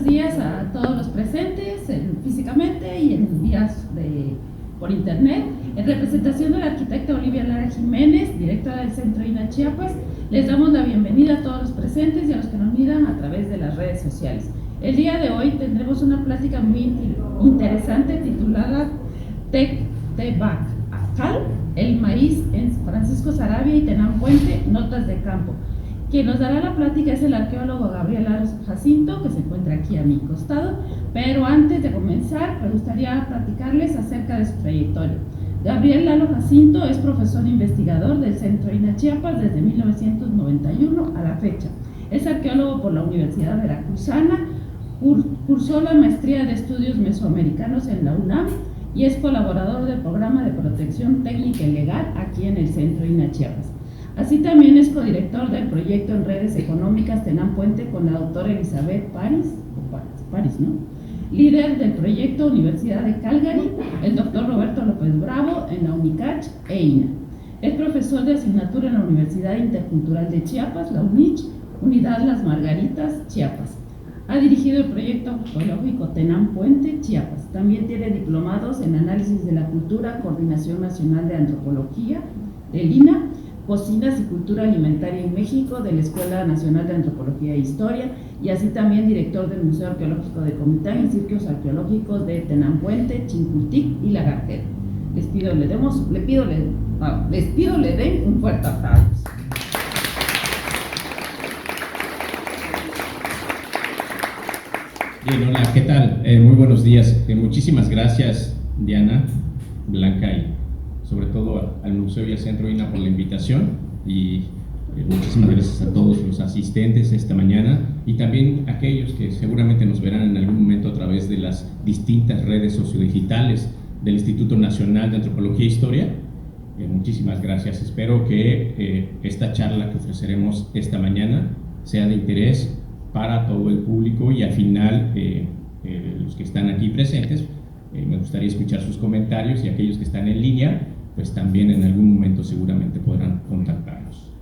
buenos días a todos los presentes físicamente y en vías por internet. En representación de la arquitecta Olivia Lara Jiménez, directora del Centro INA Chiapas, les damos la bienvenida a todos los presentes y a los que nos miran a través de las redes sociales. El día de hoy tendremos una plática muy interesante titulada Tebacal, el maíz en Francisco Saravia y Tenán Puente, notas de campo. Quien nos dará la plática es el arqueólogo Gabriel Lalo Jacinto, que se encuentra aquí a mi costado, pero antes de comenzar me gustaría platicarles acerca de su trayectoria. Gabriel Lalo Jacinto es profesor investigador del Centro INA Chiapas desde 1991 a la fecha. Es arqueólogo por la Universidad Veracruzana, cursó la maestría de estudios mesoamericanos en la UNAM y es colaborador del programa de protección técnica y legal aquí en el Centro INA Chiapas. Así también es codirector del proyecto en redes económicas Tenán Puente con la doctora Elizabeth París, ¿no? Líder del proyecto Universidad de Calgary, el doctor Roberto López Bravo en la UNICACH e INA. Es profesor de asignatura en la Universidad Intercultural de Chiapas, la UNICH, Unidad Las Margaritas, Chiapas. Ha dirigido el proyecto arqueológico Tenán Puente, Chiapas. También tiene diplomados en análisis de la cultura, Coordinación Nacional de Antropología, del INA, Cocinas y Cultura Alimentaria en México, de la Escuela Nacional de Antropología e Historia, y así también director del Museo Arqueológico de Comitán y Sitios Arqueológicos de Tenán Puente, Chincultic y Lagartero. Les pido le den un fuerte aplauso. Bien, hola, ¿qué tal? Muy buenos días. Muchísimas gracias, Diana, Blanca y sobre todo al Museo y al Centro INA por la invitación y muchísimas gracias a todos los asistentes esta mañana y también a aquellos que seguramente nos verán en algún momento a través de las distintas redes sociodigitales del Instituto Nacional de Antropología e Historia. Muchísimas gracias. Espero que esta charla que ofreceremos esta mañana sea de interés para todo el público y al final los que están aquí presentes, me gustaría escuchar sus comentarios y aquellos que están en línea, pues también en algún momento seguramente podrán contactarnos.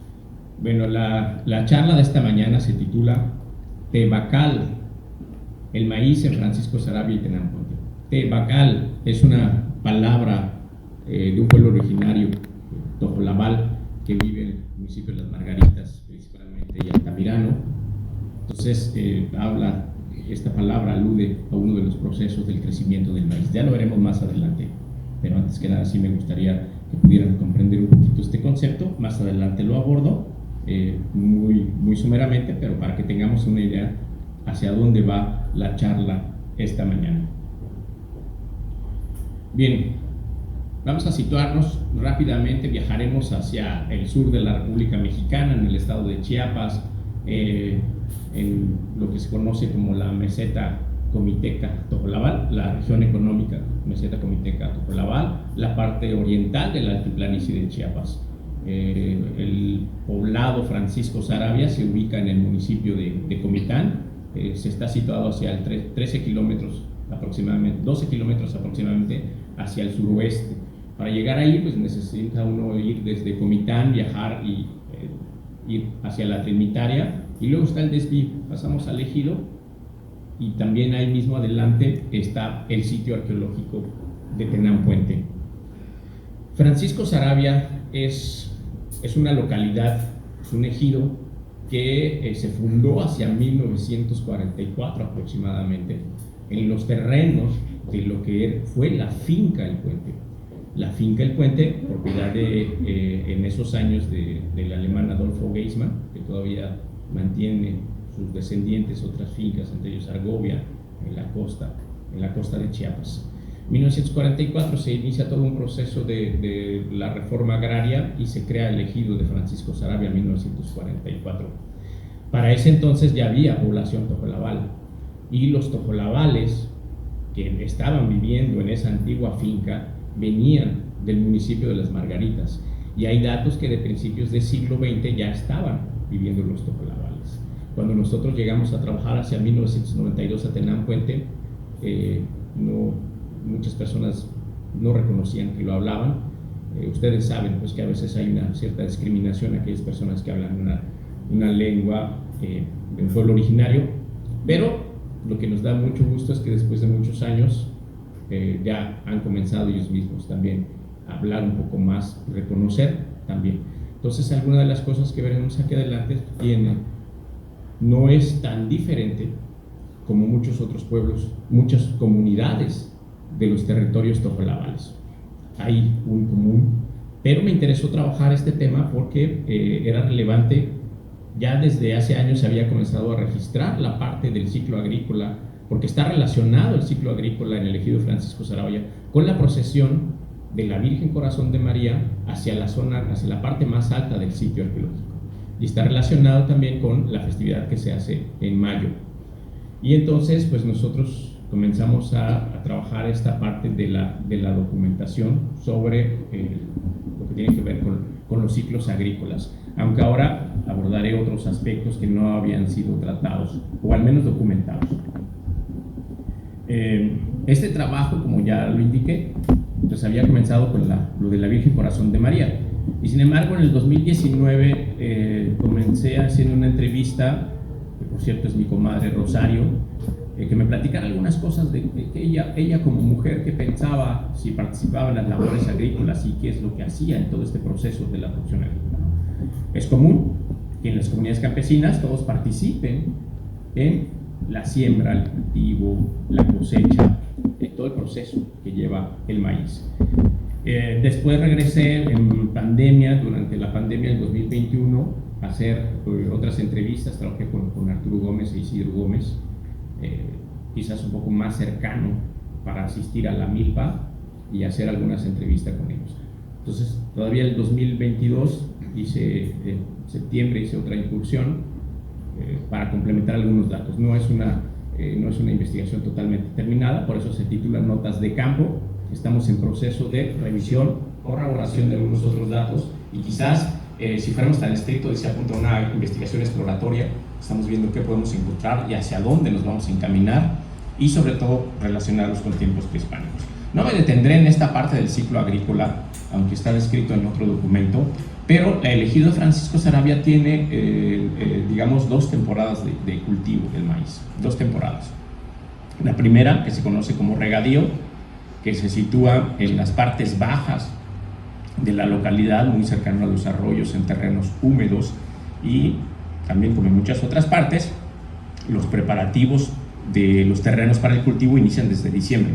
Bueno, la charla de esta mañana se titula Tebacal, el maíz en Francisco Saravia y Tenán Puente. Tebacal es una palabra de un pueblo originario, tojolabal, que vive en el municipio de Las Margaritas, principalmente, y Altamirano. Entonces, esta palabra alude a uno de los procesos del crecimiento del maíz. Ya lo veremos más adelante, pero antes que nada sí me gustaría que pudieran comprender un poquito este concepto. Más adelante lo abordo muy sumeramente, pero para que tengamos una idea hacia dónde va la charla esta mañana. Bien, vamos a situarnos rápidamente, viajaremos hacia el sur de la República Mexicana, en el estado de Chiapas, en lo que se conoce como la meseta comiteca Tojolabal, la región económica meseta comiteca Tojolabal, la parte oriental de la altiplanicie de Chiapas. El poblado Francisco Saravia se ubica en el municipio de Comitán, se está situado hacia el 13 kilómetros aproximadamente, 12 kilómetros aproximadamente hacia el suroeste. Para llegar ahí, pues necesita uno ir desde Comitán, viajar y ir hacia la Trinitaria, y luego está el desvío, pasamos al Ejido, y también ahí mismo adelante está el sitio arqueológico de Tenán Puente. Francisco Saravia es una localidad, es un ejido que se fundó hacia 1944 aproximadamente, en los terrenos de lo que fue la finca El Puente. La finca El Puente, propiedad en esos años del alemán Adolfo Geismann, que todavía mantiene sus descendientes otras fincas, entre ellos Argovia, en la costa de Chiapas. En 1944 se inicia todo un proceso de la reforma agraria y se crea el ejido de Francisco Saravia en 1944. Para ese entonces ya había población tojolabal y los tojolabales que estaban viviendo en esa antigua finca venían del municipio de Las Margaritas, y hay datos que de principios del siglo XX ya estaban viviendo los tojolabales. Cuando nosotros llegamos a trabajar hacia 1992 a Tenán Puente, muchas personas no reconocían que lo hablaban. Ustedes saben pues que a veces hay una cierta discriminación a aquellas personas que hablan una lengua de un pueblo originario, pero lo que nos da mucho gusto es que después de muchos años ya han comenzado ellos mismos también a hablar un poco más, reconocer también. Entonces, alguna de las cosas que veremos aquí adelante no es tan diferente como muchos otros pueblos, muchas comunidades de los territorios tojolabales. Hay un común, pero me interesó trabajar este tema porque era relevante. Ya desde hace años se había comenzado a registrar la parte del ciclo agrícola, porque está relacionado el ciclo agrícola en el ejido Francisco Saravia con la procesión de la Virgen Corazón de María hacia la parte más alta del sitio arqueológico. Y está relacionado también con la festividad que se hace en mayo. Y entonces, pues nosotros comenzamos a trabajar esta parte de la documentación sobre lo que tiene que ver con los ciclos agrícolas, aunque ahora abordaré otros aspectos que no habían sido tratados, o al menos documentados. Este trabajo, como ya lo indiqué, pues había comenzado con lo de la Virgen Corazón de María, y sin embargo en el 2019 comencé haciendo una entrevista, que por cierto es mi comadre Rosario, que me platicara algunas cosas de que ella como mujer que pensaba si participaba en las labores agrícolas y qué es lo que hacía en todo este proceso de la producción agrícola. Es común que en las comunidades campesinas todos participen en la siembra, el cultivo, la cosecha, todo el proceso que lleva el maíz. Después regresé en pandemia, durante la pandemia del 2021, a hacer otras entrevistas. Trabajé con Arturo Gómez e Isidro Gómez, quizás un poco más cercano para asistir a la milpa y hacer algunas entrevistas con ellos. Entonces, todavía el 2022 en septiembre hice otra incursión para complementar algunos datos. No es una investigación totalmente terminada, por eso se titula Notas de Campo. Estamos en proceso de revisión, corroboración de algunos otros datos, y quizás si fuéramos tan estrictos, decía, apunta a una investigación exploratoria. Estamos viendo qué podemos encontrar y hacia dónde nos vamos a encaminar, y sobre todo relacionarlos con tiempos prehispánicos. No me detendré en esta parte del ciclo agrícola, aunque está descrito en otro documento, pero el ejido Francisco Saravia tiene, digamos, dos temporadas de cultivo del maíz, dos temporadas. La primera, que se conoce como regadío, que se sitúa en las partes bajas de la localidad, muy cercano a los arroyos, en terrenos húmedos, y también, como en muchas otras partes, los preparativos de los terrenos para el cultivo inician desde diciembre.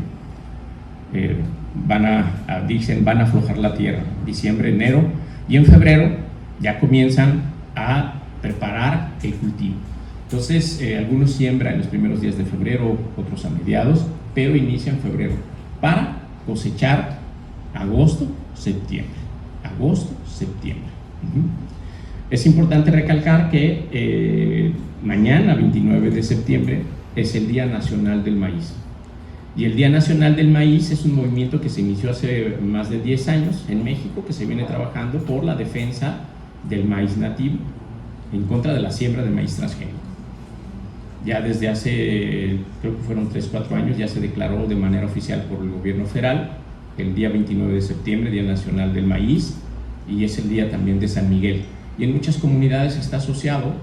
Van a aflojar la tierra, diciembre, enero, y en febrero ya comienzan a preparar el cultivo. Entonces, algunos siembran en los primeros días de febrero, otros a mediados, pero inician en febrero para cosechar agosto, septiembre. Agosto, septiembre. Es importante recalcar que mañana, 29 de septiembre, es el Día Nacional del Maíz. Y el Día Nacional del Maíz es un movimiento que se inició hace más de 10 años en México, que se viene trabajando por la defensa del maíz nativo, en contra de la siembra de maíz transgénico. Ya desde hace, creo que fueron 3-4 años, ya se declaró de manera oficial por el gobierno federal el día 29 de septiembre, Día Nacional del Maíz, y es el día también de San Miguel. Y en muchas comunidades está asociado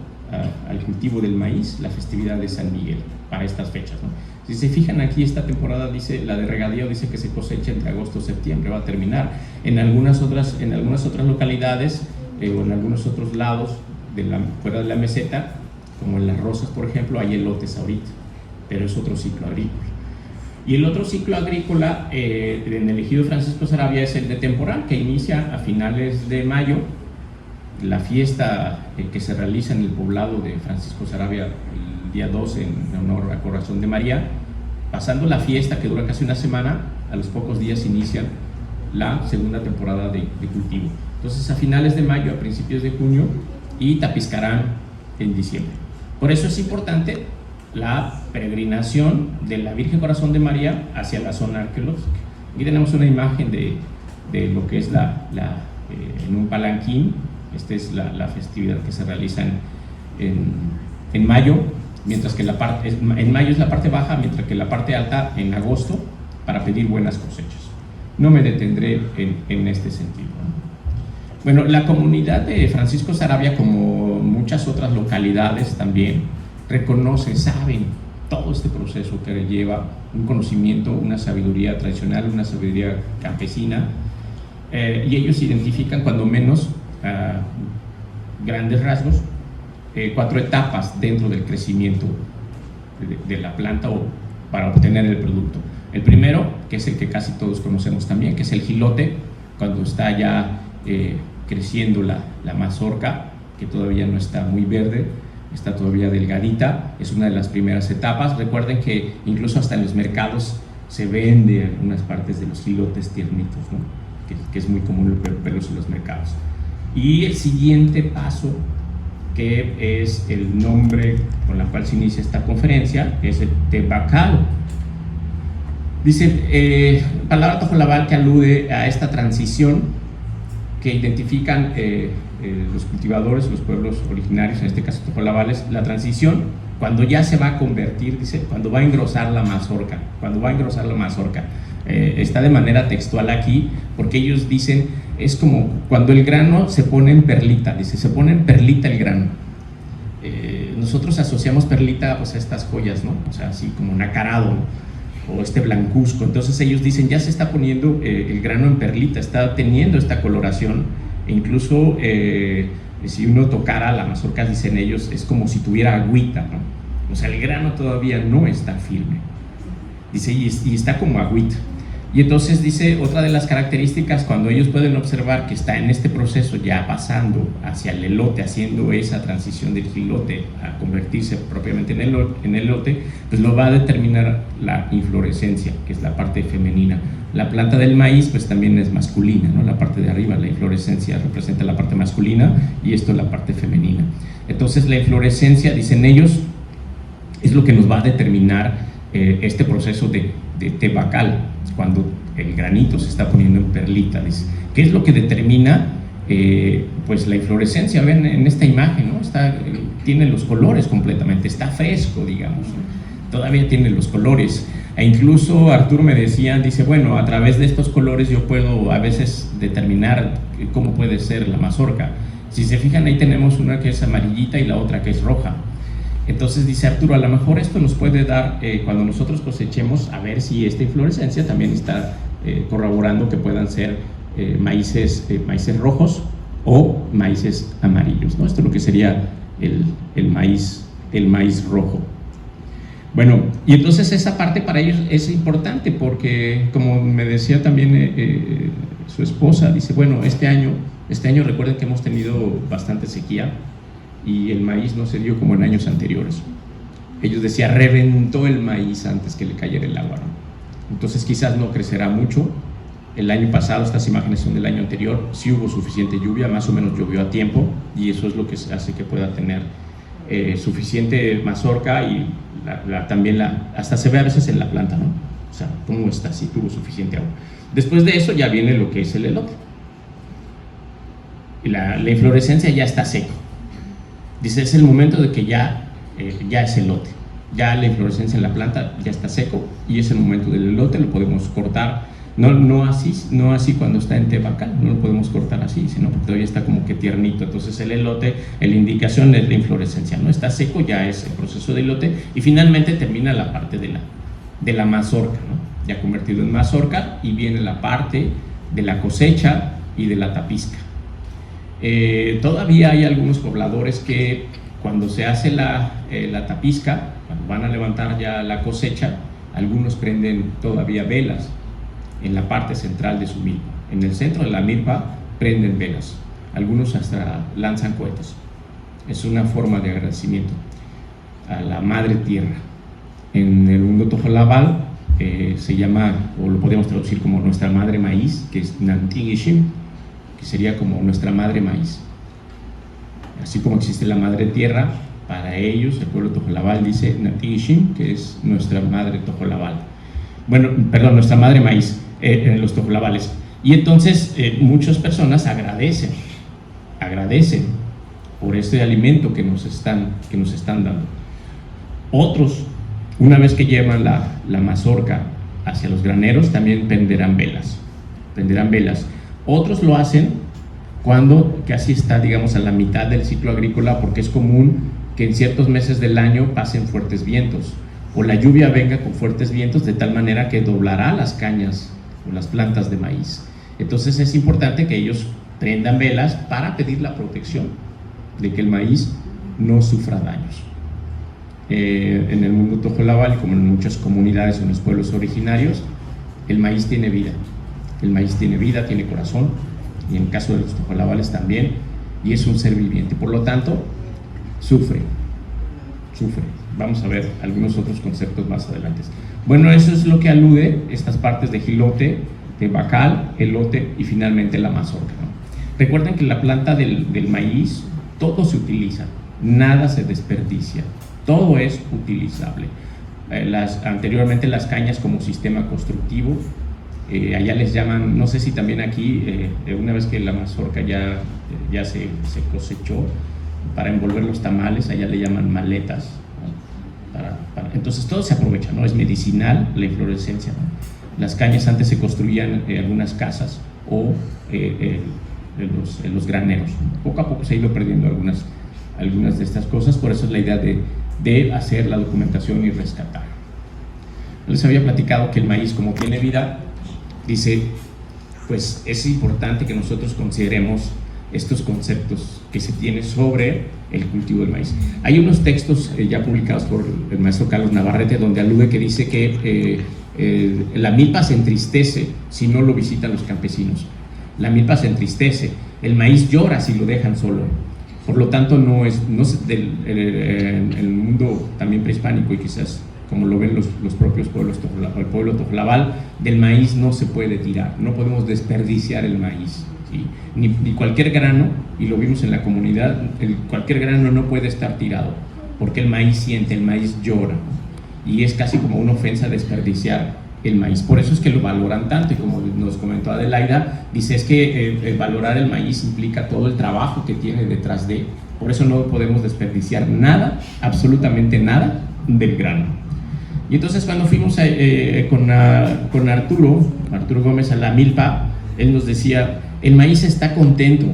al cultivo del maíz la festividad de San Miguel para estas fechas, ¿no? Si se fijan aquí, esta temporada dice, la de regadío dice que se cosecha entre agosto y septiembre, va a terminar. En algunas otras localidades o en algunos otros lados fuera de la meseta, como en Las Rosas, por ejemplo, hay elotes ahorita, pero es otro ciclo agrícola. Y el otro ciclo agrícola en el ejido Francisco Saravia es el de temporal, que inicia a finales de mayo. La fiesta que se realiza en el poblado de Francisco Saravia el día 12 en honor a Corazón de María. Pasando la fiesta, que dura casi una semana, a los pocos días inicia la segunda temporada de cultivo. Entonces, a finales de mayo, a principios de junio, y Tapiscarán en diciembre. Por eso es importante la peregrinación de la Virgen Corazón de María hacia la zona arqueológica. Aquí tenemos una imagen de lo que es en un palanquín. Esta es la festividad que se realiza en mayo, mientras que en mayo es la parte baja, mientras que la parte alta en agosto, para pedir buenas cosechas. No me detendré en este sentido. Bueno, la comunidad de Francisco Saravia, como muchas otras localidades también, saben todo este proceso que lleva un conocimiento, una sabiduría tradicional, una sabiduría campesina, y ellos identifican cuando menos grandes rasgos 4 etapas dentro del crecimiento de la planta o para obtener el producto. El primero, que es el que casi todos conocemos también, que es el jilote, cuando está ya creciendo la mazorca, que todavía no está muy verde, está todavía delgadita, es una de las primeras etapas. Recuerden que incluso hasta en los mercados se vende algunas partes de los jilotes tiernitos, ¿no? que es muy común verlos en los mercados. Y el siguiente paso, que es el nombre con el cual se inicia esta conferencia, es el tebacal. Dice, palabra tojolabal que alude a esta transición que identifican los cultivadores, los pueblos originarios, en este caso tojolabales, la transición cuando ya se va a convertir, dice, cuando va a engrosar la mazorca, está de manera textual aquí, porque ellos dicen, es como cuando el grano se pone en perlita, dice, se pone en perlita el grano. Nosotros asociamos perlita pues a estas joyas, ¿no? O sea, así como nacarado, ¿no? O este blancuzco. Entonces ellos dicen, ya se está poniendo el grano en perlita, está teniendo esta coloración, e incluso si uno tocara la mazorca, dicen ellos, es como si tuviera agüita, ¿no? O sea, el grano todavía no está firme, dice, y está como agüita. Y entonces dice, otra de las características, cuando ellos pueden observar que está en este proceso ya pasando hacia el elote, haciendo esa transición del jilote a convertirse propiamente en elote, pues lo va a determinar la inflorescencia, que es la parte femenina. La planta del maíz pues también es masculina, ¿no? La parte de arriba, la inflorescencia, representa la parte masculina y esto la parte femenina. Entonces la inflorescencia, dicen ellos, es lo que nos va a determinar este proceso de tebacal, cuando el granito se está poniendo en perlita. Dice, ¿qué es lo que determina pues la inflorescencia? Ven en esta imagen, ¿no? Tiene los colores completamente, está fresco, digamos, ¿no? Todavía tiene los colores. E incluso Arturo me decía, dice, bueno, a través de estos colores yo puedo a veces determinar cómo puede ser la mazorca. Si se fijan, ahí tenemos una que es amarillita y la otra que es roja. Entonces dice Arturo, a lo mejor esto nos puede dar, cuando nosotros cosechemos, a ver si esta inflorescencia también está corroborando que puedan ser maíces rojos o maíces amarillos, ¿no? Esto es lo que sería el maíz rojo. Bueno, y entonces esa parte para ellos es importante porque, como me decía también su esposa, dice, bueno, este año recuerden que hemos tenido bastante sequía y el maíz no se dio como en años anteriores. Ellos decían, reventó el maíz antes que le cayera el agua, ¿no? Entonces quizás no crecerá mucho. El año pasado, estas imágenes son del año anterior, sí hubo suficiente lluvia, más o menos llovió a tiempo, y eso es lo que hace que pueda tener suficiente mazorca y también hasta se ve a veces en la planta, ¿no? O sea, cómo está, si tuvo suficiente agua. Después de eso ya viene lo que es el elote. Y la inflorescencia ya está seco. Dice, es el momento de que ya es elote. Ya la inflorescencia en la planta ya está seco y es el momento del elote, lo podemos cortar. No así cuando está en tebacal, no lo podemos cortar así, sino porque todavía está como que tiernito. Entonces el elote, la indicación es la inflorescencia, no está seco, ya es el proceso de elote y finalmente termina la parte de la mazorca, ¿no? Ya convertido en mazorca, y viene la parte de la cosecha y de la tapizca. Todavía hay algunos pobladores que cuando se hace la tapizca, cuando van a levantar ya la cosecha, algunos prenden todavía velas en la parte central de su milpa. En el centro de la milpa prenden velas, algunos hasta lanzan cohetes. Es una forma de agradecimiento a la madre tierra. En el mundo tojolabal se llama, o lo podemos traducir como nuestra madre maíz, que es Nantigishim, que sería como nuestra madre maíz. Así como existe la madre tierra, para ellos el pueblo tojolabal dice Nantigishim, que es nuestra madre tojolabal. Bueno, perdón, nuestra madre maíz en los tojolabales. Y entonces muchas personas agradecen por este alimento que nos están dando. Otros, una vez que llevan la mazorca hacia los graneros, también prenderán velas. Otros lo hacen cuando casi está, digamos, a la mitad del ciclo agrícola, porque es común que en ciertos meses del año pasen fuertes vientos, o la lluvia venga con fuertes vientos de tal manera que doblará las cañas o las plantas de maíz. Entonces es importante que ellos prendan velas para pedir la protección de que el maíz no sufra daños. En el mundo tojolabal, como en muchas comunidades o en los pueblos originarios, el maíz tiene vida. El maíz tiene vida, tiene corazón, y en el caso de los tojolabales también, y es un ser viviente. Por lo tanto, sufre. Vamos a ver algunos otros conceptos más adelante. Bueno, eso es lo que alude estas partes de jilote, de bacal, elote y finalmente la mazorca, ¿no? Recuerden que la planta del maíz, todo se utiliza, nada se desperdicia, todo es utilizable. Anteriormente las cañas como sistema constructivo, allá les llaman, no sé si también aquí, una vez que la mazorca ya se cosechó, para envolver los tamales, allá le llaman maletas, ¿no? Entonces todo se aprovecha, ¿no? Es medicinal la inflorescencia, ¿no? Las cañas antes se construían en algunas casas o en los graneros. Poco a poco se ha ido perdiendo algunas de estas cosas, por eso es la idea de hacer la documentación y rescatar. Les había platicado que el maíz, como tiene vida, dice, pues es importante que nosotros consideremos estos conceptos que se tienen sobre el cultivo del maíz. Hay unos textos ya publicados por el maestro Carlos Navarrete donde alude que dice que la milpa se entristece si no lo visitan los campesinos. La milpa se entristece, el maíz llora si lo dejan solo. Por lo tanto, en el mundo también prehispánico y quizás como lo ven los propios pueblos, el pueblo tojolabal, del maíz no se puede tirar, no podemos desperdiciar el maíz, ¿sí? Ni cualquier grano, y lo vimos en la comunidad, cualquier grano no puede estar tirado, porque el maíz siente, el maíz llora, y es casi como una ofensa desperdiciar el maíz. Por eso es que lo valoran tanto, y como nos comentó Adelaida, dice es que valorar el maíz implica todo el trabajo que tiene detrás de, por eso no podemos desperdiciar nada, absolutamente nada del grano. Y entonces cuando fuimos con Arturo Gómez a la milpa, él nos decía, el maíz está contento.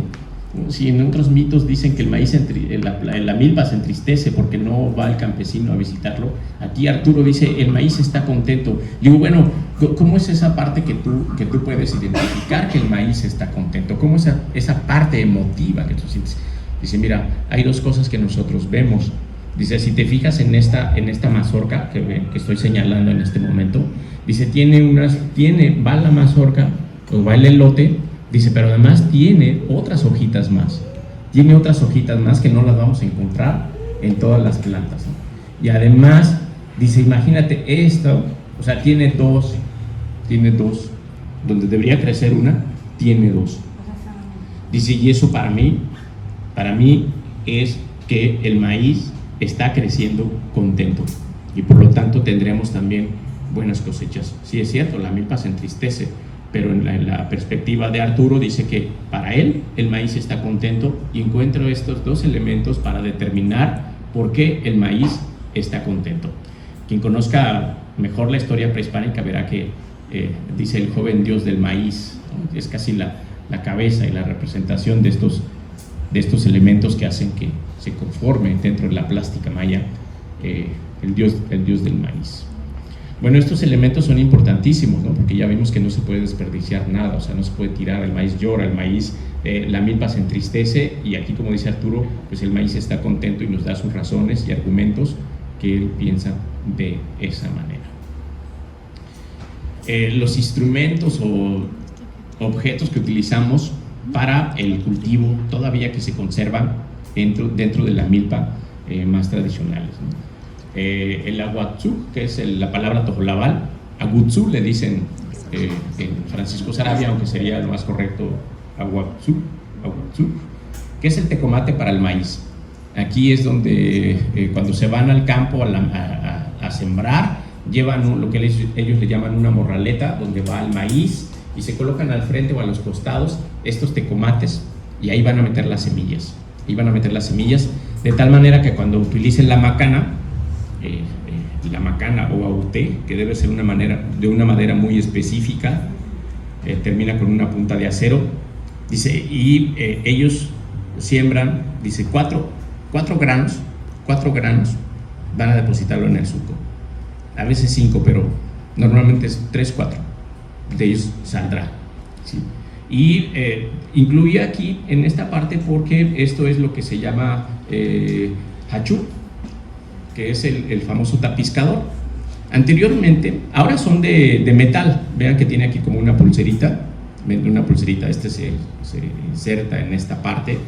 Si en otros mitos dicen que el maíz, la milpa se entristece porque no va el campesino a visitarlo, aquí Arturo dice, el maíz está contento. Digo, bueno, ¿cómo es esa parte que tú puedes identificar que el maíz está contento? ¿Cómo es esa parte emotiva que tú sientes? Dice, mira, hay dos cosas que nosotros vemos. Dice, si te fijas en esta mazorca que estoy señalando en este momento, dice, va la mazorca, o va el elote, dice, pero además tiene otras hojitas más. Tiene otras hojitas más que no las vamos a encontrar en todas las plantas, ¿no? Y además, dice, imagínate esto, o sea, tiene dos, donde debería crecer una, tiene dos. Dice, y eso para mí es que el maíz está creciendo contento y por lo tanto tendremos también buenas cosechas. Sí es cierto, la milpa se entristece, pero en la perspectiva de Arturo dice que para él el maíz está contento, y encuentro estos dos elementos para determinar por qué el maíz está contento. Quien conozca mejor la historia prehispánica verá que dice el joven dios del maíz, ¿no? Es casi la cabeza y la representación de estos elementos que hacen que se conforme dentro de la plástica maya el dios del maíz. Bueno, estos elementos son importantísimos, ¿no? Porque ya vimos que no se puede desperdiciar nada, o sea, no se puede tirar, el maíz llora, el maíz, la milpa se entristece, y aquí, como dice Arturo, pues el maíz está contento y nos da sus razones y argumentos que él piensa de esa manera. Los instrumentos o objetos que utilizamos para el cultivo todavía que se conservan dentro de la milpa más tradicionales, ¿no? El aguatzú, que es la palabra tojolabal, agutzú le dicen en Francisco Sarabia, aunque sería lo más correcto aguatzú, que es el tecomate para el maíz. Aquí es donde cuando se van al campo a sembrar, llevan lo que ellos le llaman una morraleta, donde va el maíz, y se colocan al frente o a los costados estos tecomates, y ahí van a meter las semillas. De tal manera que cuando utilicen la macana o auté, que debe ser de una madera muy específica, termina con una punta de acero, dice, y ellos siembran, dice, cuatro granos, van a depositarlo en el surco. a veces 5, pero normalmente es 3, 4 de ellos saldrá, ¿sí? Y incluía aquí en esta parte porque esto es lo que se llama hachú, que es el famoso tapiscador. Anteriormente, ahora son de metal, vean que tiene aquí como una pulserita, se inserta en esta parte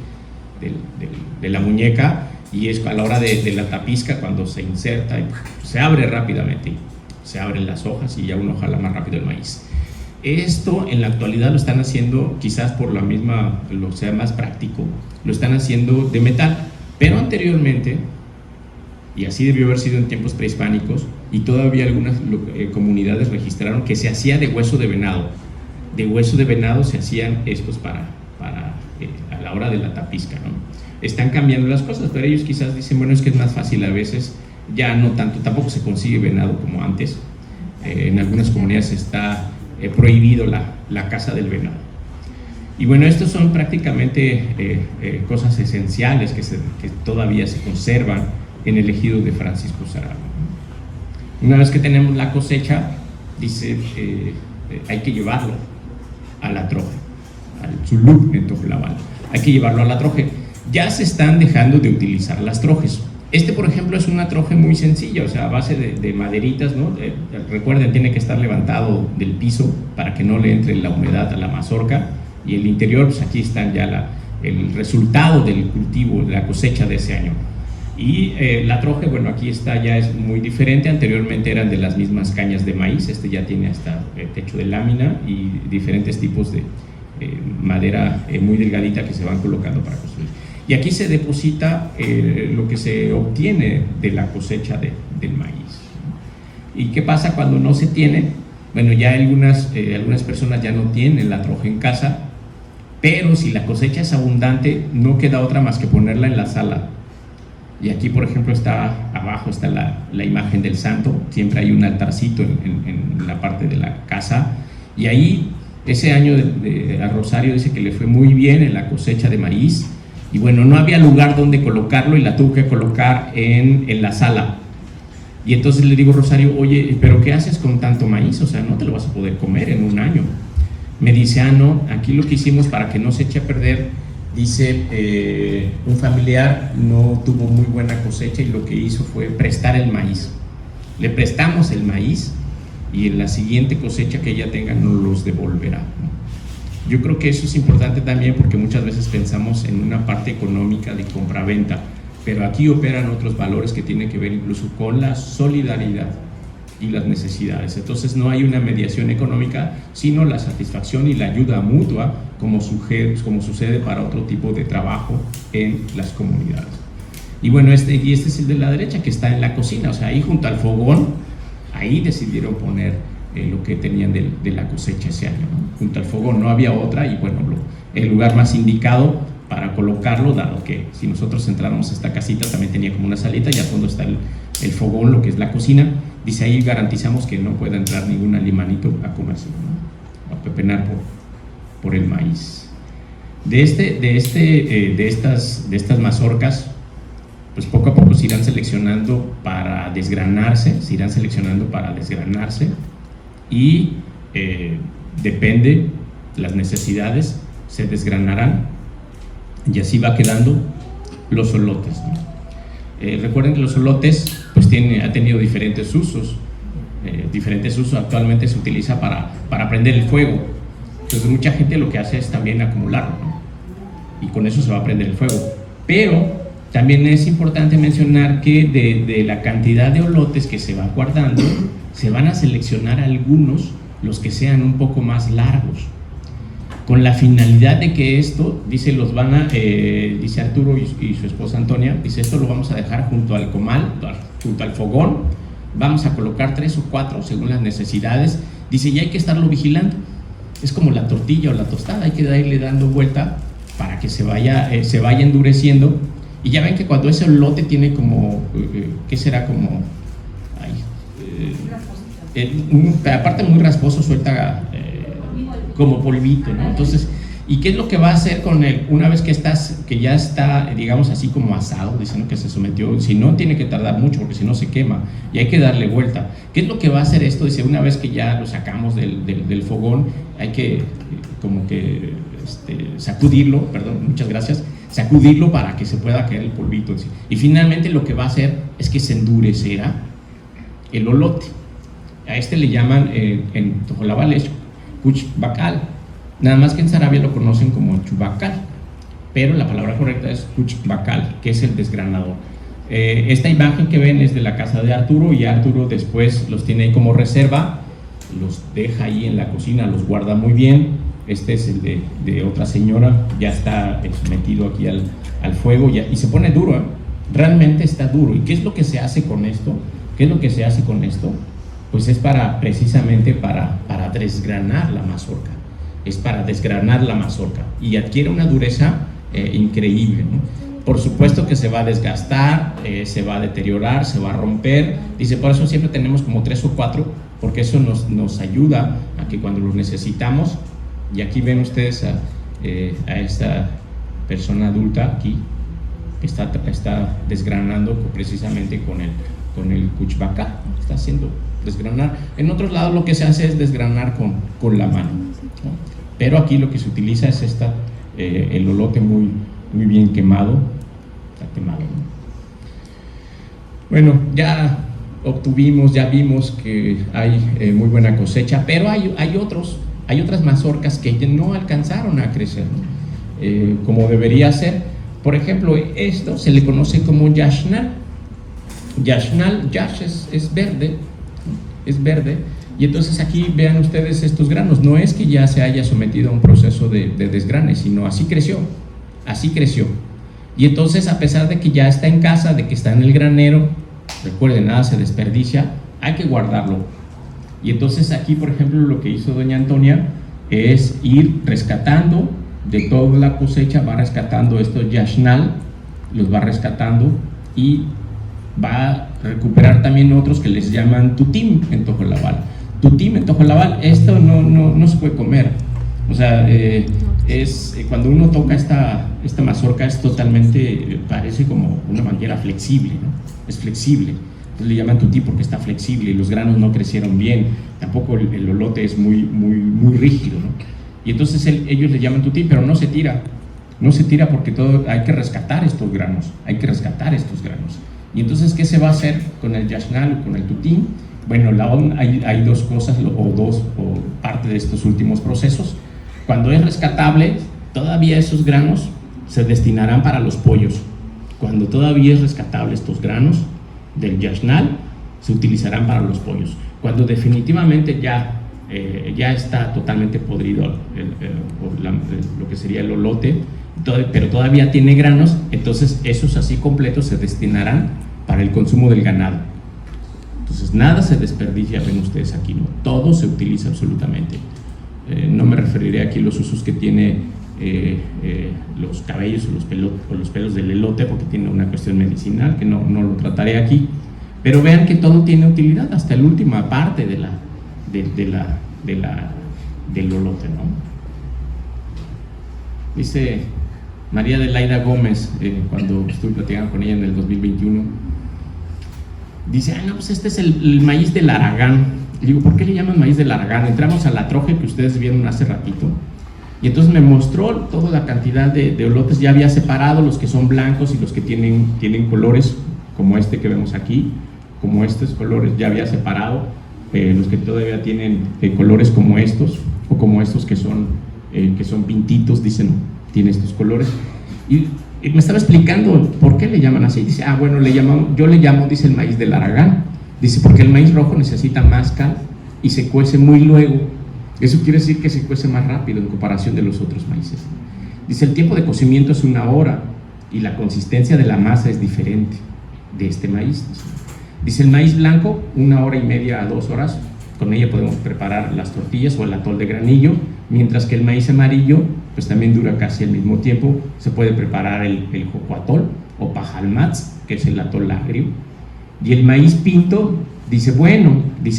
de la muñeca, y es a la hora de la tapizca cuando se inserta y se abre rápidamente, se abren las hojas y ya uno jala más rápido el maíz. Esto en la actualidad lo están haciendo, quizás por la misma, lo sea más práctico, lo están haciendo de metal, pero anteriormente, y así debió haber sido en tiempos prehispánicos, y todavía algunas comunidades registraron que se hacía de hueso de venado. De hueso de venado se hacían estos para a la hora de la tapizca, ¿no? Están cambiando las cosas, pero ellos quizás dicen, bueno, es que es más fácil a veces, ya no tanto, tampoco se consigue venado como antes. En algunas comunidades está prohibido la caza del venado. Y bueno, estos son prácticamente cosas esenciales que todavía se conservan en el ejido de Francisco Sarabia. Una vez que tenemos la cosecha, dice, hay que llevarlo a la troje, al tzuluk netoflabal, hay que llevarlo a la troje. Ya se están dejando de utilizar las trojes. Por ejemplo, es una troje muy sencilla, o sea, a base de maderitas, ¿no? Recuerden, tiene que estar levantado del piso para que no le entre la humedad a la mazorca, y el interior, pues aquí están ya el resultado del cultivo, de la cosecha de ese año. Y la troje, bueno, aquí está, ya es muy diferente. Anteriormente eran de las mismas cañas de maíz, ya tiene hasta techo de lámina y diferentes tipos de madera muy delgadita que se van colocando para construir. Y aquí se deposita lo que se obtiene de la cosecha del maíz. ¿Y qué pasa cuando no se tiene? Bueno, ya algunas personas ya no tienen la troje en casa, pero si la cosecha es abundante, no queda otra más que ponerla en la sala. Y aquí, por ejemplo, abajo está la imagen del santo, siempre hay un altarcito en la parte de la casa, y ahí, ese año a Rosario dice que le fue muy bien en la cosecha de maíz, y bueno, no había lugar donde colocarlo y la tuvo que colocar en la sala. Y entonces le digo, Rosario, oye, ¿pero qué haces con tanto maíz? O sea, no te lo vas a poder comer en un año. Me dice, no, aquí lo que hicimos para que no se eche a perder, dice, un familiar no tuvo muy buena cosecha y lo que hizo fue prestar el maíz. Le prestamos el maíz y en la siguiente cosecha que ella tenga nos los devolverá, ¿no? Yo creo que eso es importante también porque muchas veces pensamos en una parte económica de compra-venta, pero aquí operan otros valores que tienen que ver incluso con la solidaridad y las necesidades. Entonces no hay una mediación económica, sino la satisfacción y la ayuda mutua, como sucede para otro tipo de trabajo en las comunidades. Y bueno, este es el de la derecha, que está en la cocina, o sea, ahí junto al fogón, ahí decidieron poner lo que tenían de la cosecha ese año, ¿no? Junto al fogón, no había otra, y bueno, el lugar más indicado para colocarlo, dado que si nosotros entráramos a esta casita también tenía como una salita, y al fondo está el fogón, lo que es la cocina. Dice, ahí garantizamos que no pueda entrar ningún animalito a comerse, ¿no? A pepenar por el maíz. De estas mazorcas, pues poco a poco se irán seleccionando para desgranarse, y depende las necesidades, se desgranarán y así va quedando los solotes, ¿no? Recuerden que los solotes pues ha tenido diferentes usos. Actualmente se utiliza para prender el fuego. Entonces mucha gente lo que hace es también acumularlo, ¿no? Y con eso se va a prender el fuego. Pero también es importante mencionar que de la cantidad de olotes que se va guardando, se van a seleccionar algunos, los que sean un poco más largos, con la finalidad de que esto, dice, dice Arturo y su esposa Antonia, dice, esto lo vamos a dejar junto al comal, junto al fogón, vamos a colocar 3 o 4 según las necesidades, dice, y hay que estarlo vigilando, es como la tortilla o la tostada, hay que irle dando vuelta para que se vaya endureciendo, y ya ven que cuando ese elote tiene como, ¿qué será? Como, aparte muy rasposo, suelta como polvito, ¿no? Entonces, ¿Y qué es lo que va a hacer con él? Una vez que ya está, digamos así como asado, diciendo que se sometió, si no tiene que tardar mucho porque si no se quema y hay que darle vuelta. ¿Qué es lo que va a hacer esto? Dice, una vez que ya lo sacamos del fogón, hay que como que sacudirlo, perdón, muchas gracias, sacudirlo para que se pueda caer el polvito. Y finalmente lo que va a hacer es que se endurecerá el olote. A le llaman en Tojolabal es cuchbacal. Nada más que en Sarabia lo conocen como chubacal, pero la palabra correcta es cuchbacal, que es el desgranador. Esta imagen que ven es de la casa de Arturo, y Arturo después los tiene ahí como reserva, los deja ahí en la cocina, los guarda muy bien. Este es el de otra señora, ya está metido aquí al fuego y se pone duro, ¿eh? Realmente está duro. ¿Y qué es lo que se hace con esto? ¿Qué es lo que se hace con esto? Pues es precisamente para desgranar la mazorca. Es para desgranar la mazorca y adquiere una dureza increíble, ¿no? Por supuesto que se va a desgastar, se va a deteriorar, se va a romper. Dice, por eso siempre tenemos como 3 o 4, porque eso nos ayuda a que cuando lo necesitamos, y aquí ven ustedes a esta persona adulta aquí, que está desgranando precisamente con el cuchbacal, está haciendo desgranar. En otros lados lo que se hace es desgranar con la mano, ¿no? Pero aquí lo que se utiliza es el olote muy bien quemado, está quemado, ¿no? Bueno, ya vimos que hay muy buena cosecha, pero hay otras mazorcas que no alcanzaron a crecer, ¿no? Como debería ser. Por ejemplo, esto se le conoce como yashnal. Yash es verde, y entonces aquí vean ustedes estos granos. No es que ya se haya sometido a un proceso de desgrane, sino así creció. Y entonces, a pesar de que ya está en casa, de que está en el granero, recuerden, nada se desperdicia, hay que guardarlo. Y entonces aquí, por ejemplo, lo que hizo doña Antonia es ir rescatando de toda la cosecha, va rescatando estos yashnal, los va rescatando, y va a recuperar también otros que les llaman tutim en Tojolabal. Tutim en Tojolabal, esto no se puede comer. O sea, cuando uno toca esta mazorca, es totalmente, parece como una manguera flexible, ¿no? Es flexible. Entonces le llaman tutí porque está flexible y los granos no crecieron bien. Tampoco el olote es muy rígido, ¿no? Y entonces ellos le llaman tutí, pero no se tira porque hay que rescatar estos granos. Y entonces, ¿qué se va a hacer con el yashnal o con el tutí? Bueno, hay dos cosas, o parte de estos últimos procesos. Cuando es rescatable, todavía esos granos se destinarán para los pollos. Cuando todavía es rescatable estos granos del yashnal, se utilizarán para los pollos. Cuando definitivamente ya está totalmente podrido lo que sería el olote, pero todavía tiene granos, entonces esos así completos se destinarán para el consumo del ganado. Entonces nada se desperdicia, ven ustedes aquí, ¿no? Todo se utiliza absolutamente. No me referiré aquí a los usos que tiene los cabellos o los pelos del elote, porque tiene una cuestión medicinal que no lo trataré aquí, pero vean que todo tiene utilidad, hasta la última parte del olote, ¿no? Dice María Adelaida Gómez, cuando estuve platicando con ella en el 2021, dice, no, pues este es el maíz del Aragán. Le digo, ¿por qué le llaman maíz del Aragán? Entramos a la troje que ustedes vieron hace ratito, y entonces me mostró toda la cantidad de olotes. Ya había separado los que son blancos y los que tienen colores como este que vemos aquí, como estos colores ya había separado, los que todavía tienen colores como estos, o como estos que son pintitos, dicen, tiene estos colores. Y me estaba explicando por qué le llaman así. Dice, bueno, yo le llamo, dice, el maíz del Aragán. Dice, porque el maíz rojo necesita más cal y se cuece muy luego. Eso quiere decir que se cuece más rápido en comparación de los otros maíces. Dice, el tiempo de cocimiento es 1 hora y la consistencia de la masa es diferente de este maíz. Dice, el maíz blanco, 1 hora y media a 2 horas, con ella podemos preparar las tortillas o el atol de granillo, mientras que el maíz amarillo, pues también dura casi al mismo tiempo. Se puede preparar el jocoatol o pajalmats, que es el atol agrio. Y el maíz pinto, dice,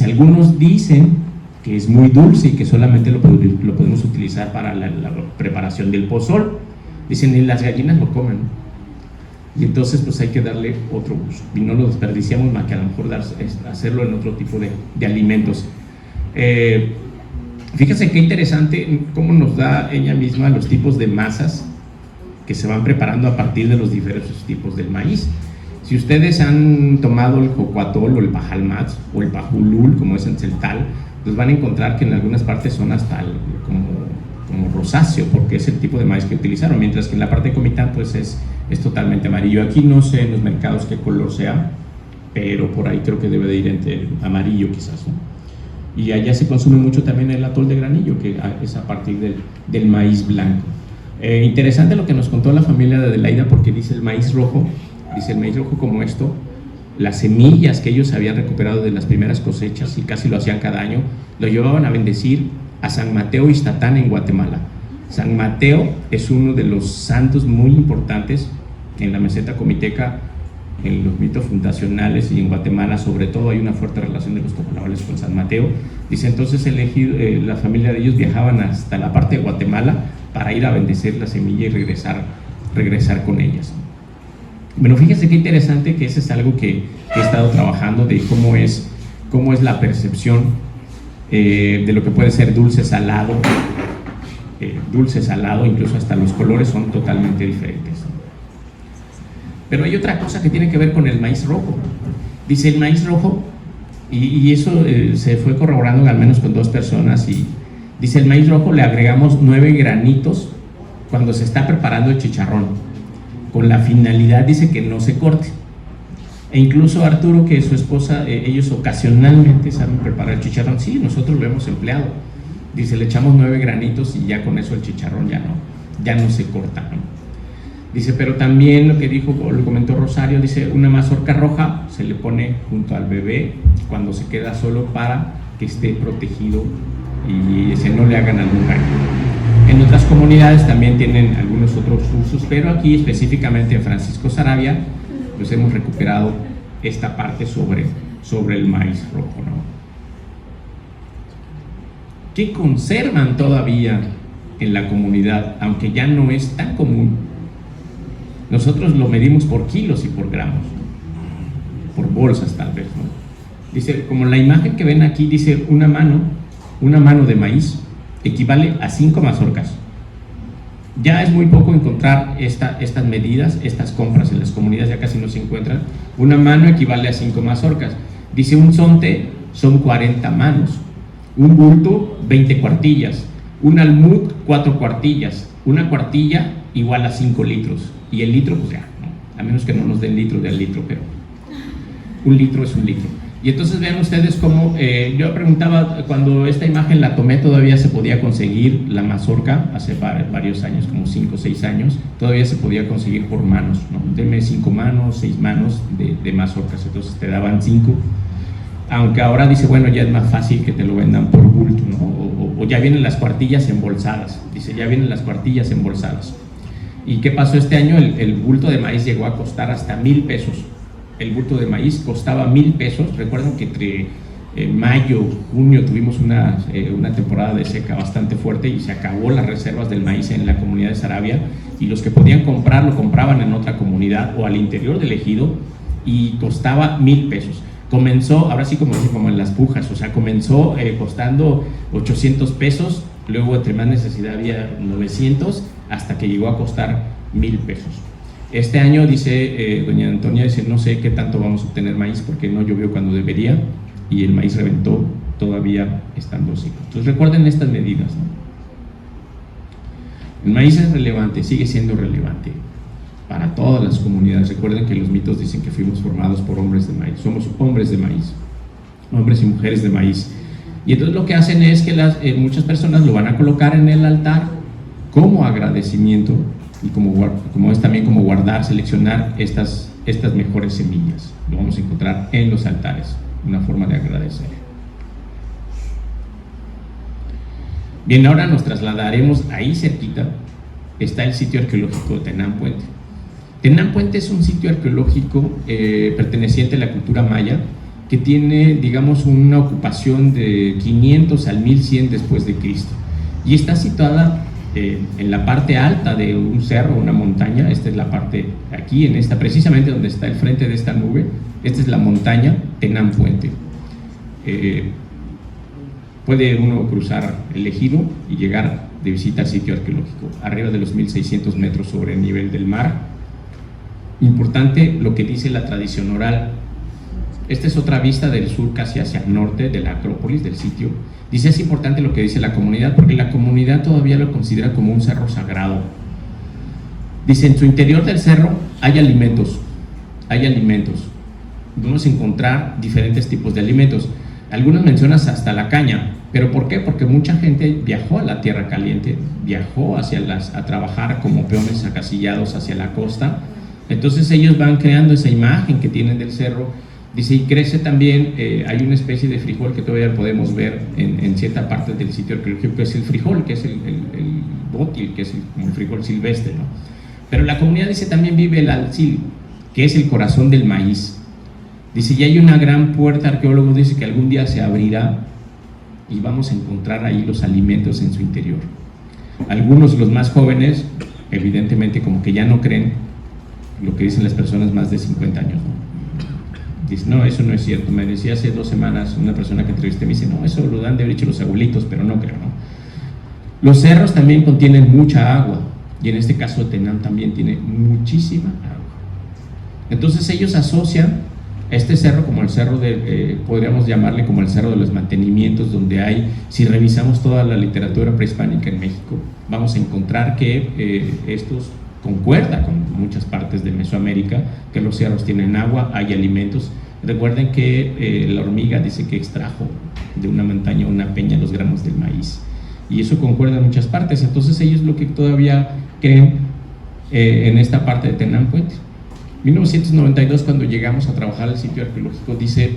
algunos dicen que es muy dulce y que solamente lo podemos utilizar para la preparación del pozol. Dicen, y las gallinas lo comen, y entonces pues hay que darle otro uso y no lo desperdiciamos más que a lo mejor hacerlo en otro tipo de alimentos. Fíjense qué interesante cómo nos da ella misma los tipos de masas que se van preparando a partir de los diversos tipos del maíz. Si ustedes han tomado el jocoatol o el pajalmat o el pajulul, como es en celtal, pues van a encontrar que en algunas partes son hasta como rosáceo, porque es el tipo de maíz que utilizaron, mientras que en la parte de Comitán pues es totalmente amarillo. Aquí no sé en los mercados qué color sea, pero por ahí creo que debe de ir entre amarillo quizás, ¿no? Y allá se consume mucho también el atol de granillo, que es a partir del maíz blanco. Interesante lo que nos contó la familia de Adelaida, porque dice el maíz rojo como esto, las semillas que ellos habían recuperado de las primeras cosechas, y casi lo hacían cada año, lo llevaban a bendecir a San Mateo Ixtatán en Guatemala. San Mateo es uno de los santos muy importantes en la meseta comiteca, en los mitos fundacionales, y en Guatemala sobre todo hay una fuerte relación de los topolables con San Mateo. Dice, entonces la familia de ellos viajaban hasta la parte de Guatemala para ir a bendecir la semilla y regresar con ellas. Bueno, fíjense qué interesante, que ese es algo que he estado trabajando, de cómo es la percepción de lo que puede ser dulce, salado, incluso hasta los colores son totalmente diferentes. Pero hay otra cosa que tiene que ver con el maíz rojo. Dice el maíz rojo, y eso se fue corroborando al menos con 2 personas, y dice el maíz rojo le agregamos 9 granitos cuando se está preparando el chicharrón, con la finalidad, dice, que no se corte. E incluso Arturo, que es su esposa, ellos ocasionalmente saben preparar el chicharrón. Sí, nosotros lo hemos empleado. Dice, le echamos 9 granitos y ya con eso el chicharrón ya no se corta, ¿no? Dice, pero también lo comentó Rosario, dice, una mazorca roja se le pone junto al bebé cuando se queda solo para que esté protegido y no le hagan algún daño. En otras comunidades también tienen algunos otros usos, pero aquí específicamente en Francisco Saravia pues hemos recuperado esta parte sobre el maíz rojo, ¿no? Que conservan todavía en la comunidad, aunque ya no es tan común. Nosotros lo medimos por kilos y por gramos, por bolsas tal vez, ¿no? Dice, como la imagen que ven aquí, dice, una mano de maíz equivale a 5 mazorcas. Ya es muy poco encontrar estas medidas, estas compras en las comunidades, ya casi no se encuentran. Una mano equivale a 5 mazorcas. Dice, un zonte son 40 manos, un bulto 20 cuartillas, un almud 4 cuartillas, una cuartilla igual a 5 litros, y el litro pues ya, ¿no? A menos que no nos den litro de al litro, pero un litro es un litro. Y entonces vean ustedes cómo, yo preguntaba, cuando esta imagen la tomé todavía se podía conseguir la mazorca, hace varios años, como 5 o 6 años, todavía se podía conseguir por manos, ¿no? Deme 5 manos, 6 manos de mazorcas, entonces te daban 5, aunque ahora dice, bueno, ya es más fácil que te lo vendan por bulto, ¿no? O ya vienen las cuartillas embolsadas, dice, ya vienen las cuartillas embolsadas. ¿Y qué pasó este año? El bulto de maíz llegó a costar hasta 1,000 pesos. El bulto de maíz costaba 1,000 pesos. Recuerden que entre mayo, junio tuvimos una temporada de seca bastante fuerte y se acabó las reservas del maíz en la comunidad de Saravia, y los que podían comprar lo compraban en otra comunidad o al interior del ejido, y costaba 1,000 pesos. Comenzó, ahora sí como en las pujas, o sea, comenzó costando 800 pesos, luego entre más necesidad había 900, hasta que llegó a costar 1,000 pesos. Este año, dice doña Antonia, dice, no sé qué tanto vamos a obtener maíz porque no llovió cuando debería y el maíz reventó todavía estando seco. Entonces recuerden estas medidas, ¿no? El maíz es relevante, sigue siendo relevante para todas las comunidades. Recuerden que los mitos dicen que fuimos formados por hombres de maíz, somos hombres de maíz, hombres y mujeres de maíz. Y entonces lo que hacen es que muchas personas lo van a colocar en el altar como agradecimiento, y como es también como guardar, seleccionar estas mejores semillas. Lo vamos a encontrar en los altares, una forma de agradecer. Bien, ahora nos trasladaremos ahí cerquita, está el sitio arqueológico de Tenán Puente. Tenán Puente es un sitio arqueológico perteneciente a la cultura maya, que tiene, digamos, una ocupación de 500 al 1100 después de Cristo, y está situada en la parte alta de un cerro, una montaña. Esta es la parte aquí, en esta, precisamente donde está el frente de esta nube. Esta es la montaña Tenán Puente. Puede uno cruzar el ejido y llegar de visita al sitio arqueológico, arriba de los 1600 metros sobre el nivel del mar. Importante lo que dice la tradición oral. Esta es otra vista del sur casi hacia el norte de la Acrópolis, del sitio. Dice, es importante lo que dice la comunidad, porque la comunidad todavía lo considera como un cerro sagrado. Dice, en su interior del cerro hay alimentos. Vamos a encontrar diferentes tipos de alimentos. Algunos mencionas hasta la caña. ¿Pero por qué? Porque mucha gente viajó a la Tierra Caliente, viajó a trabajar como peones acasillados hacia la costa. Entonces ellos van creando esa imagen que tienen del cerro. Dice, y crece también, hay una especie de frijol que todavía podemos ver en cierta parte del sitio arqueológico, que es el frijol, que es el bótil, que es como el frijol silvestre, ¿no? Pero la comunidad dice, también vive el alzil, que es el corazón del maíz. Dice, y hay una gran puerta, arqueólogos dice que algún día se abrirá y vamos a encontrar ahí los alimentos en su interior. Algunos, los más jóvenes, evidentemente como que ya no creen lo que dicen las personas más de 50 años, ¿no? Dice, no, eso no es cierto. Me decía hace 2 semanas una persona que entrevisté, me dice, no, eso lo dan de haber hecho los abuelitos, pero no creo, ¿no? Los cerros también contienen mucha agua, y en este caso Tenán también tiene muchísima agua. Entonces ellos asocian este cerro como el cerro podríamos llamarle como el cerro de los mantenimientos, donde hay, si revisamos toda la literatura prehispánica en México, vamos a encontrar que estos concuerda con muchas partes de Mesoamérica, que los cerros tienen agua, hay alimentos. Recuerden que la hormiga dice que extrajo de una montaña, una peña, los granos del maíz, y eso concuerda en muchas partes. Entonces ellos lo que todavía creen en esta parte de Tenán Puente. 1992, cuando llegamos a trabajar al sitio arqueológico, dice,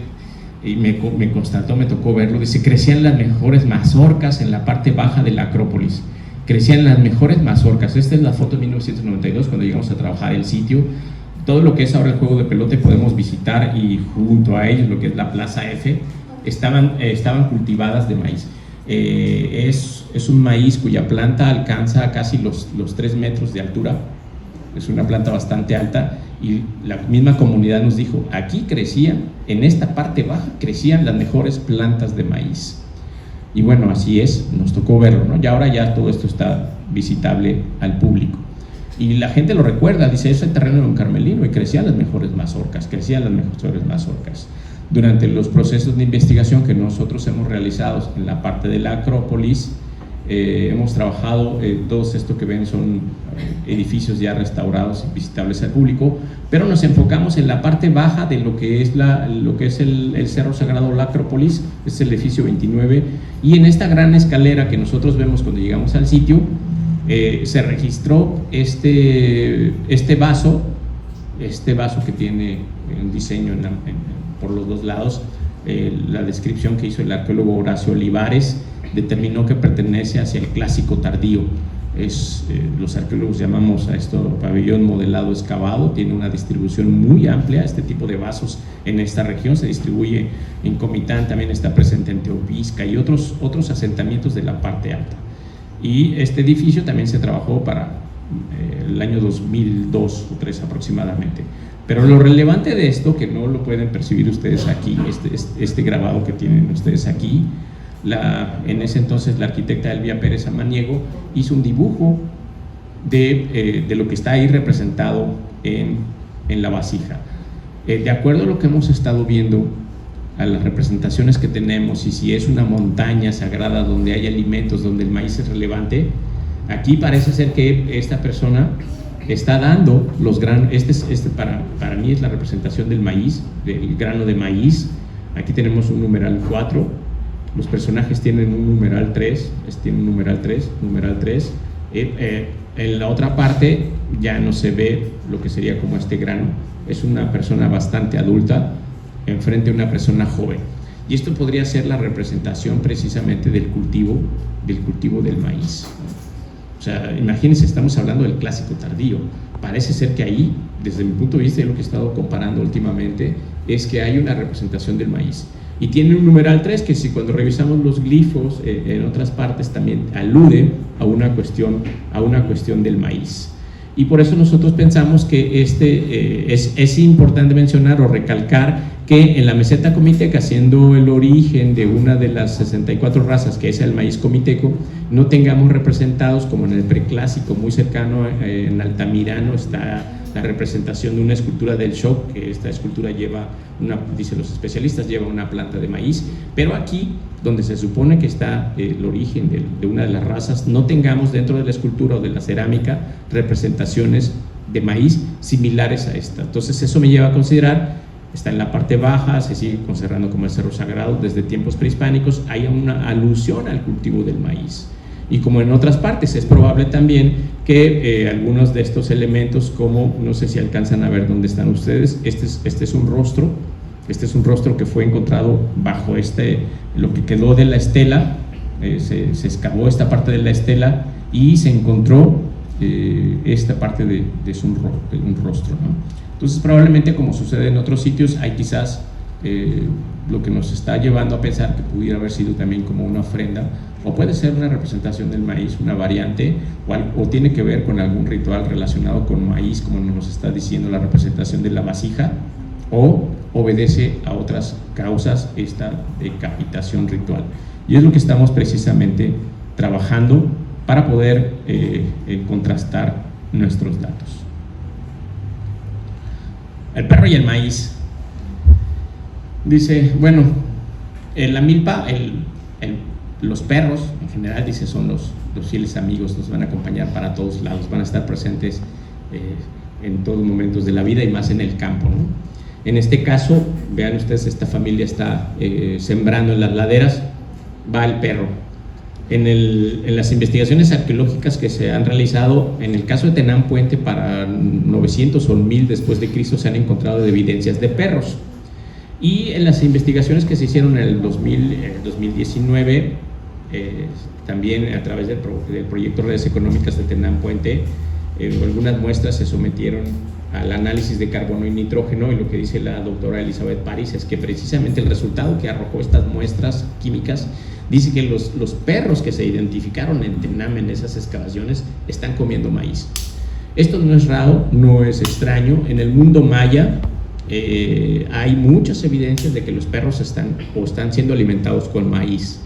y me constató, me tocó verlo, dice, crecían las mejores mazorcas en la parte baja de la Acrópolis. Crecían las mejores mazorcas. Esta es la foto de 1992, cuando llegamos a trabajar el sitio. Todo lo que es ahora el juego de pelota podemos visitar, y junto a ellos, lo que es la Plaza F, estaban cultivadas de maíz. Es un maíz cuya planta alcanza casi los 3 metros de altura. Es una planta bastante alta, y la misma comunidad nos dijo, aquí crecían, en esta parte baja, crecían las mejores plantas de maíz. Y bueno, así es, nos tocó verlo, ¿no? Y ahora ya todo esto está visitable al público. Y la gente lo recuerda, dice, eso es el terreno de un carmelino, y crecían las mejores mazorcas, Durante los procesos de investigación que nosotros hemos realizado en la parte de la Acrópolis, hemos trabajado, todos esto que ven son edificios ya restaurados y visitables al público, pero nos enfocamos en la parte baja de lo que es el Cerro Sagrado La Acrópolis, es el edificio 29, y en esta gran escalera que nosotros vemos cuando llegamos al sitio, se registró este vaso que tiene un diseño por los 2 lados. La descripción que hizo el arqueólogo Horacio Olivares determinó que pertenece hacia el clásico tardío. Los arqueólogos llamamos a esto pabellón modelado excavado. Tiene una distribución muy amplia. Este tipo de vasos en esta región se distribuye en Comitán, también está presente en Teopisca y otros asentamientos de la parte alta. Y este edificio también se trabajó para el año 2002 o 2003 aproximadamente. Pero lo relevante de esto, que no lo pueden percibir ustedes aquí, este grabado que tienen ustedes aquí, en ese entonces la arquitecta Elvia Pérez Amaniego hizo un dibujo de lo que está ahí representado en la vasija. De acuerdo a lo que hemos estado viendo, a las representaciones que tenemos, y si es una montaña sagrada donde hay alimentos, donde el maíz es relevante, aquí parece ser que esta persona está dando los granos. Para mí es la representación del maíz, del grano de maíz. Aquí tenemos un numeral 4, los personajes tienen un numeral 3, tienen un numeral 3. En la otra parte ya no se ve lo que sería como este grano, es una persona bastante adulta enfrente de una persona joven, y esto podría ser la representación precisamente del cultivo del maíz. O sea, imagínense, estamos hablando del clásico tardío, parece ser que ahí, desde mi punto de vista, y lo que he estado comparando últimamente, es que hay una representación del maíz. Y tiene un numeral 3 que si cuando revisamos los glifos en otras partes también alude a una cuestión del maíz. Y por eso nosotros pensamos que es importante mencionar o recalcar que en la meseta comiteca, siendo el origen de una de las 64 razas, que es el maíz comiteco, no tengamos representados como en el preclásico muy cercano en Altamirano está la representación de una escultura del Shock, que esta escultura lleva dicen los especialistas, lleva una planta de maíz, pero aquí, donde se supone que está el origen de una de las razas, no tengamos dentro de la escultura o de la cerámica representaciones de maíz similares a esta. Entonces eso me lleva a considerar, está en la parte baja, se sigue considerando como el Cerro Sagrado desde tiempos prehispánicos, hay una alusión al cultivo del maíz. Y como en otras partes, es probable también que algunos de estos elementos, como no sé si alcanzan a ver dónde están ustedes, este es un rostro que fue encontrado bajo lo que quedó de la estela, se excavó esta parte de la estela y se encontró esta parte de un rostro, ¿no? Entonces probablemente, como sucede en otros sitios, hay quizás lo que nos está llevando a pensar que pudiera haber sido también como una ofrenda, o puede ser una representación del maíz, una variante, o tiene que ver con algún ritual relacionado con maíz, como nos está diciendo la representación de la vasija, o obedece a otras causas esta decapitación ritual. Y es lo que estamos precisamente trabajando para poder contrastar nuestros datos. El perro y el maíz. Dice, bueno, la milpa, los perros en general, dice, son los fieles amigos, nos van a acompañar para todos lados, van a estar presentes en todos los momentos de la vida y más en el campo, ¿no? En este caso, vean ustedes, esta familia está sembrando en las laderas, va el perro. En las investigaciones arqueológicas que se han realizado, en el caso de Tenán Puente, para 900 o 1000 después de Cristo, se han encontrado evidencias de perros. Y en las investigaciones que se hicieron en el 2019, también a través del proyecto Redes Económicas de Tenán Puente, algunas muestras se sometieron al análisis de carbono y nitrógeno, y lo que dice la doctora Elizabeth París es que precisamente el resultado que arrojó estas muestras químicas dice que los perros que se identificaron en Tenam en esas excavaciones están comiendo maíz. Esto no es raro, no es extraño. En el mundo maya hay muchas evidencias de que los perros están siendo alimentados con maíz.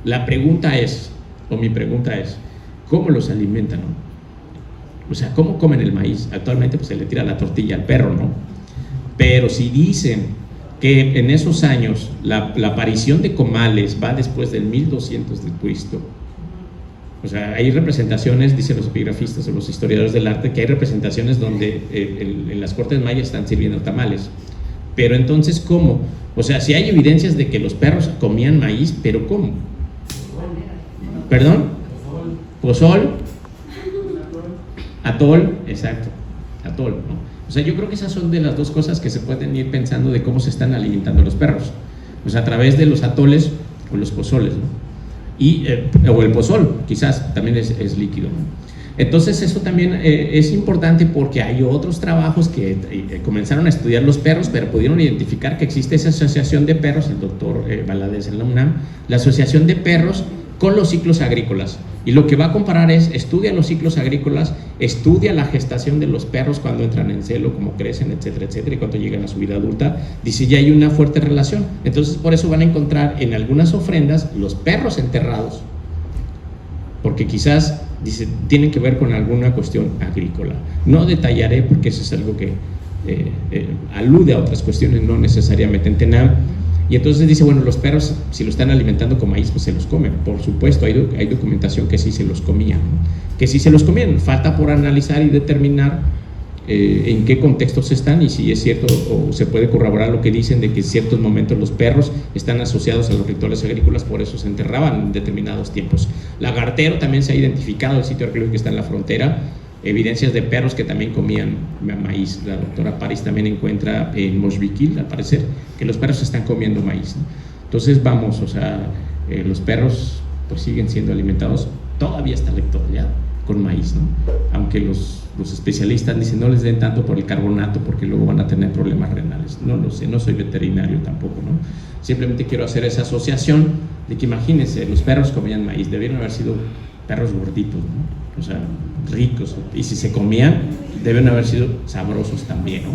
La pregunta es, o mi pregunta es, ¿cómo los alimentan, no? O sea, ¿cómo comen el maíz? Actualmente pues se le tira la tortilla al perro, ¿no? Pero si dicen que en esos años la aparición de comales va después del 1200 de Cristo, o sea, hay representaciones, dicen los epigrafistas o los historiadores del arte, que hay representaciones donde en las cortes mayas están sirviendo tamales. Pero entonces, ¿cómo? O sea, si hay evidencias de que los perros comían maíz, pero ¿cómo? ¿Perdón? Pozol. Atol, exacto, atol, ¿no? O sea, yo creo que esas son de las dos cosas que se pueden ir pensando de cómo se están alimentando los perros. O sea, a través de los atoles o los pozoles, ¿no? O el pozol, quizás, también es líquido, ¿no? Entonces eso también es importante porque hay otros trabajos que comenzaron a estudiar los perros, pero pudieron identificar que existe esa asociación de perros, el doctor Valadez en la UNAM, la asociación de perros con los ciclos agrícolas. Y lo que va a comparar es, estudia los ciclos agrícolas, estudia la gestación de los perros cuando entran en celo, cómo crecen, etcétera, etcétera, y cuando llegan a su vida adulta, dice, ya hay una fuerte relación. Entonces, por eso van a encontrar en algunas ofrendas los perros enterrados, porque quizás, dice, tienen que ver con alguna cuestión agrícola. No detallaré porque eso es algo que alude a otras cuestiones, no necesariamente en Tenam. Y entonces dice, bueno, los perros, si lo están alimentando con maíz, pues se los comen. Por supuesto, hay documentación que sí se los comían, ¿no? Que sí se los comían. Falta por analizar y determinar en qué contextos están y si es cierto o se puede corroborar lo que dicen de que en ciertos momentos los perros están asociados a los rituales agrícolas, por eso se enterraban en determinados tiempos. Lagartero también se ha identificado, el sitio arqueológico que está en la frontera, evidencias de perros que también comían maíz. La doctora París también encuentra en Moshvikil, al parecer, que los perros están comiendo maíz, ¿no? Entonces vamos, o sea, los perros pues siguen siendo alimentados todavía hasta la actualidad con maíz, ¿no? Aunque los especialistas dicen no les den tanto por el carbonato porque luego van a tener problemas renales. No lo sé, no soy veterinario tampoco, ¿no? Simplemente quiero hacer esa asociación de que imagínense, los perros comían maíz, debieron haber sido perros gorditos, ¿no? O sea, ricos, y si se comían, deben haber sido sabrosos también, ¿no?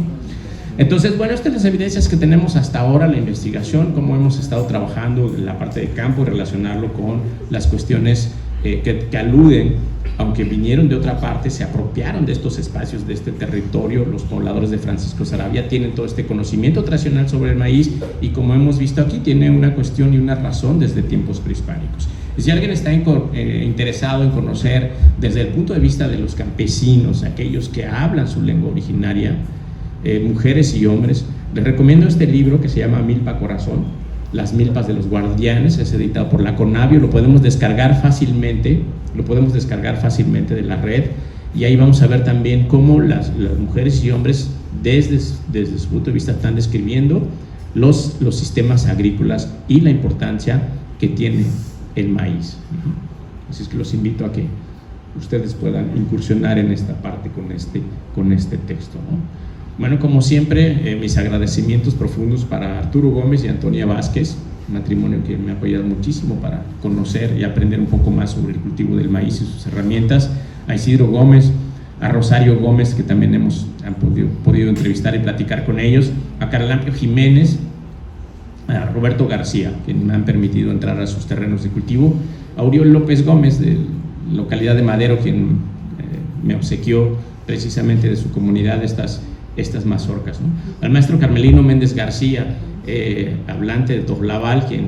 Entonces, bueno, estas son las evidencias que tenemos hasta ahora, la investigación, cómo hemos estado trabajando en la parte de campo y relacionarlo con las cuestiones que aluden, aunque vinieron de otra parte, se apropiaron de estos espacios, de este territorio. Los pobladores de Francisco Sarabia tienen todo este conocimiento tradicional sobre el maíz y, como hemos visto aquí, tiene una cuestión y una razón desde tiempos prehispánicos. Y si alguien está interesado en conocer desde el punto de vista de los campesinos, aquellos que hablan su lengua originaria, mujeres y hombres, les recomiendo este libro que se llama Milpa Corazón, Las milpas de los guardianes. Es editado por la Conavio, lo podemos descargar fácilmente de la red, y ahí vamos a ver también cómo las mujeres y hombres desde su punto de vista están describiendo los sistemas agrícolas y la importancia que tiene el maíz. Así es que los invito a que ustedes puedan incursionar en esta parte con este texto, ¿no? Bueno, como siempre, mis agradecimientos profundos para Arturo Gómez y Antonia Vázquez, matrimonio que me ha apoyado muchísimo para conocer y aprender un poco más sobre el cultivo del maíz y sus herramientas, a Isidro Gómez, a Rosario Gómez, que también han podido entrevistar y platicar con ellos, a Carlampio Jiménez, a Roberto García, que me han permitido entrar a sus terrenos de cultivo, a Uriol López Gómez, de la localidad de Madero, quien me obsequió precisamente de su comunidad estas mazorcas, ¿no? Al maestro Carmelino Méndez García, hablante de Tojolabal, quien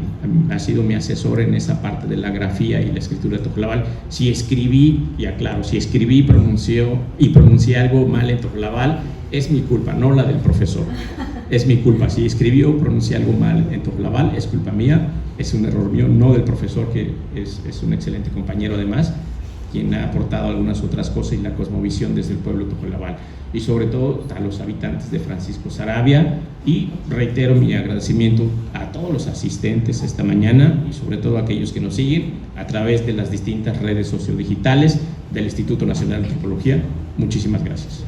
ha sido mi asesor en esa parte de la grafía y la escritura de Tojolabal. Si escribí, y aclaro, si escribí y pronuncié algo mal en Tojolabal, es mi culpa, no la del profesor, es mi culpa. Si escribí o pronuncié algo mal en Tojolabal, es culpa mía, es un error mío, no del profesor, que es un excelente compañero además, quien ha aportado algunas otras cosas y la cosmovisión desde el pueblo de Tojolabal, y sobre todo a los habitantes de Francisco Sarabia. Y reitero mi agradecimiento a todos los asistentes esta mañana y sobre todo a aquellos que nos siguen a través de las distintas redes sociodigitales del Instituto Nacional de Antropología. Muchísimas gracias.